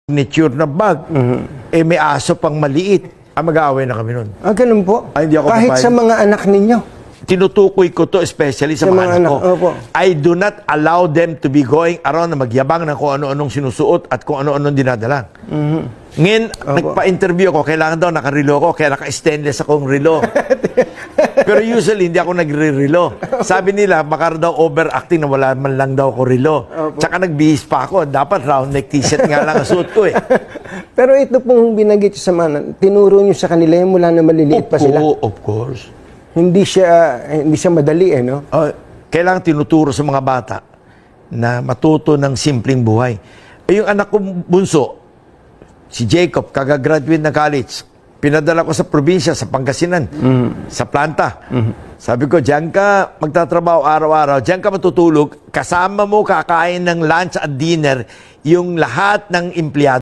signature na bag, eh may aso pang maliit. Mag-aaway na kami nun. Ganun po. Ay, hindi ako kahit papayag. sa mga anak ninyo. Tinutukoy ko to especially sa mga anak ko. Opo. I do not allow them to be going around na magyabang ng kung ano-anong sinusuot at kung ano-anong dinadala. Ngayon, nagpa-interview ako, kailangan daw nakarelo ko, kaya naka-stainless akong relo. Pero usually, hindi ako nagre-relo. Sabi nila, baka daw overacting na wala man lang daw ako relo. Tsaka nagbihis pa ako, dapat round neck t-shirt nga lang ang suot ko eh. Pero ito pong binanggit sa mga, tinuro nyo sa kanila yung mula na maliliit pa sila. Of course. Hindi siya madali eh, no? Kailangan tinuturo sa mga bata na matuto ng simpleng buhay. Yung anak kong bunso, si Jacob, kagagraduate ng college, pinadala ko sa probinsya, sa Pangasinan, sa planta. Sabi ko, diyan ka magtatrabaho araw-araw, diyan ka matutulog, kasama mo kakain ng lunch at dinner yung lahat ng empleyado.